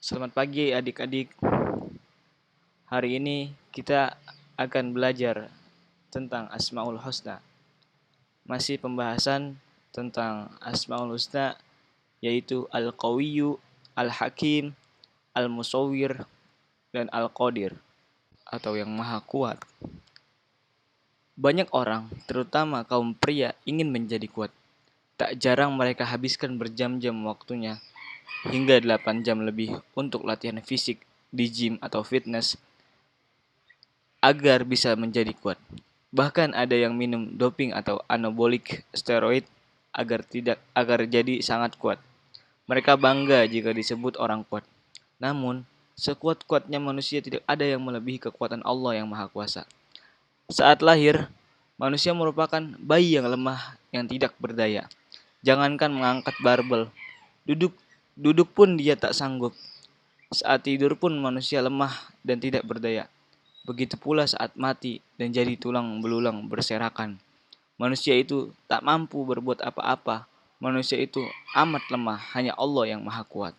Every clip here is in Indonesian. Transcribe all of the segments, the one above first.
Selamat pagi adik-adik. Hari ini kita akan belajar tentang Asmaul Husna. Masih pembahasan tentang Asmaul Husna, yaitu Al-Qawiyyu, Al-Hakim, Al-Musawwir, dan Al-Qadir, atau yang Maha Kuat. Banyak orang, terutama kaum pria, ingin menjadi kuat. Tak jarang mereka habiskan berjam-jam waktunya, hingga 8 jam lebih untuk latihan fisik di gym atau fitness, agar bisa menjadi kuat. Bahkan ada yang minum doping atau anabolic steroid agar jadi sangat kuat. Mereka bangga jika disebut orang kuat. Namun, sekuat-kuatnya manusia tidak ada yang melebihi kekuatan Allah yang Maha Kuasa. Saat lahir, manusia merupakan bayi yang lemah yang tidak berdaya. Jangankan mengangkat barbel, duduk duduk pun dia tak sanggup. Saat tidur pun manusia lemah dan tidak berdaya. Begitu pula saat mati dan jadi tulang belulang berserakan. Manusia itu tak mampu berbuat apa-apa. Manusia itu amat lemah, hanya Allah yang Maha Kuat.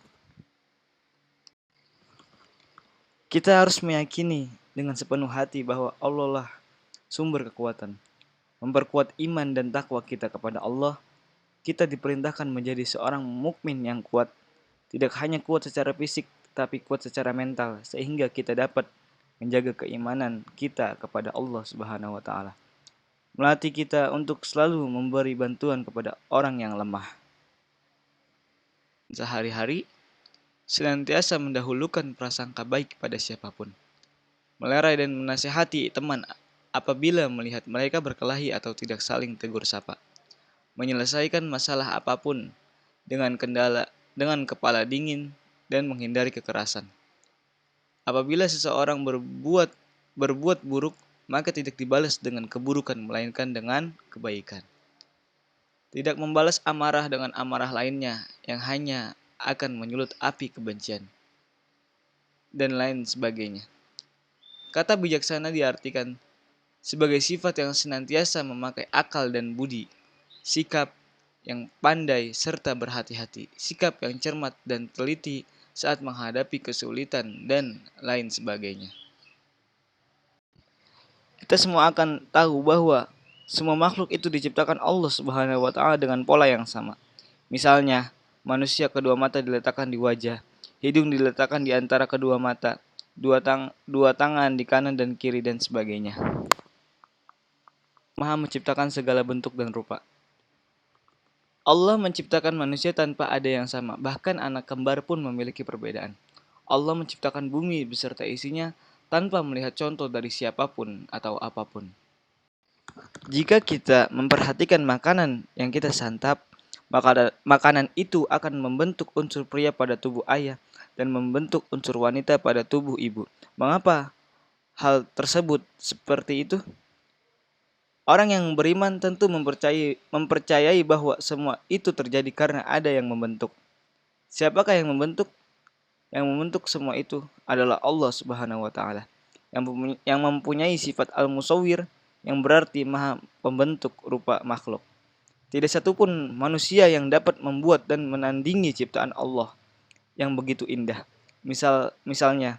Kita harus meyakini dengan sepenuh hati bahwa Allah lah sumber kekuatan. Memperkuat iman dan takwa kita kepada Allah, kita diperintahkan menjadi seorang mukmin yang kuat. Tidak hanya kuat secara fisik, tapi kuat secara mental, sehingga kita dapat menjaga keimanan kita kepada Allah Subhanahu wa taala. Melatih kita untuk selalu memberi bantuan kepada orang yang lemah. Sehari-hari senantiasa mendahulukan prasangka baik pada siapapun. Melerai dan menasihati teman apabila melihat mereka berkelahi atau tidak saling tegur sapa. Menyelesaikan masalah apapun dengan kepala dingin dan menghindari kekerasan. Apabila seseorang berbuat buruk, maka tidak dibalas dengan keburukan melainkan dengan kebaikan. Tidak membalas amarah dengan amarah lainnya yang hanya akan menyulut api kebencian dan lain sebagainya. Kata bijaksana diartikan sebagai sifat yang senantiasa memakai akal dan budi, sikap yang pandai serta berhati-hati, sikap yang cermat dan teliti saat menghadapi kesulitan dan lain sebagainya. Kita semua akan tahu bahwa semua makhluk itu diciptakan Allah Subhanahu wa taala dengan pola yang sama. Misalnya, manusia kedua mata diletakkan di wajah, hidung diletakkan di antara kedua mata, dua tangan di kanan dan kiri dan sebagainya. Maha menciptakan segala bentuk dan rupa. Allah menciptakan manusia tanpa ada yang sama, bahkan anak kembar pun memiliki perbedaan. Allah menciptakan bumi beserta isinya tanpa melihat contoh dari siapapun atau apapun. Jika kita memperhatikan makanan yang kita santap, maka makanan itu akan membentuk unsur pria pada tubuh ayah dan membentuk unsur wanita pada tubuh ibu. Mengapa hal tersebut seperti itu? Orang yang beriman tentu mempercayai bahwa semua itu terjadi karena ada yang membentuk. Siapakah yang membentuk? Yang membentuk semua itu adalah Allah Subhanahu wa taala yang mempunyai sifat al-musawwir yang berarti Maha pembentuk rupa makhluk. Tidak satupun manusia yang dapat membuat dan menandingi ciptaan Allah yang begitu indah. Misalnya,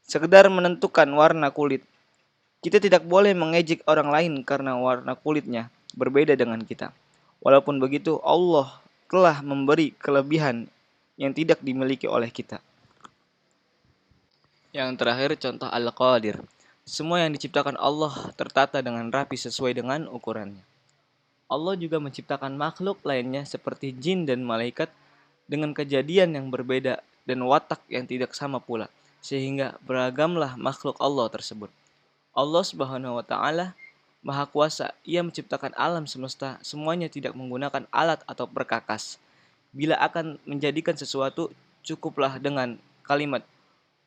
sekedar menentukan warna kulit. Kita tidak boleh mengejek orang lain karena warna kulitnya berbeda dengan kita. Walaupun begitu, Allah telah memberi kelebihan yang tidak dimiliki oleh kita. Yang terakhir contoh Al-Qadir. Semua yang diciptakan Allah tertata dengan rapi sesuai dengan ukurannya. Allah juga menciptakan makhluk lainnya seperti jin dan malaikat dengan kejadian yang berbeda dan watak yang tidak sama pula, sehingga beragamlah makhluk Allah tersebut. Allah Subhanahu wa taala Maha Kuasa. Ia menciptakan alam semesta, semuanya tidak menggunakan alat atau perkakas. Bila akan menjadikan sesuatu, cukuplah dengan kalimat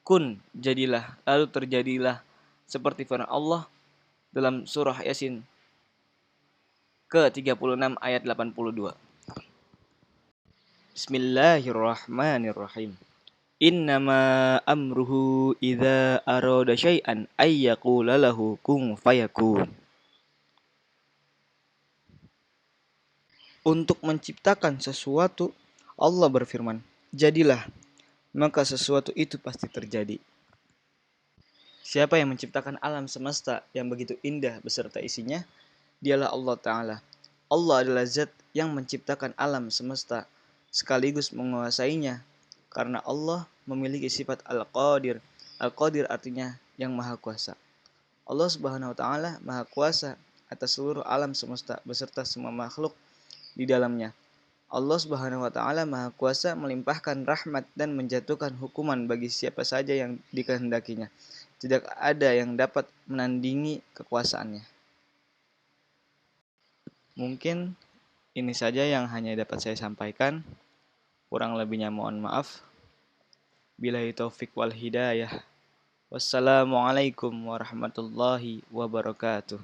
kun, jadilah, lalu terjadilah, seperti firman Allah dalam surah Yasin ke-36 ayat 82. Bismillahirrahmanirrahim. Innama amruhu idza arada syai'an ayyaqula lahu kun fayakun. Untuk menciptakan sesuatu, Allah berfirman, jadilah. maka sesuatu itu pasti terjadi. Siapa yang menciptakan alam semesta yang begitu indah beserta isinya? Dialah Allah Ta'ala. Allah adalah zat yang menciptakan alam semesta sekaligus menguasainya. Karena Allah memiliki sifat Al-Qadir. Al-Qadir artinya yang maha kuasa. Allah Subhanahu wa taala maha kuasa atas seluruh alam semesta beserta semua makhluk di dalamnya. Allah Subhanahu wa taala maha kuasa melimpahkan rahmat dan menjatuhkan hukuman bagi siapa saja yang dikehendakinya. Tidak ada yang dapat menandingi kekuasaannya. Mungkin ini saja yang hanya dapat saya sampaikan. Kurang lebihnya mohon maaf. Billahi taufik wal hidayah. Wassalamualaikum warahmatullahi wabarakatuh.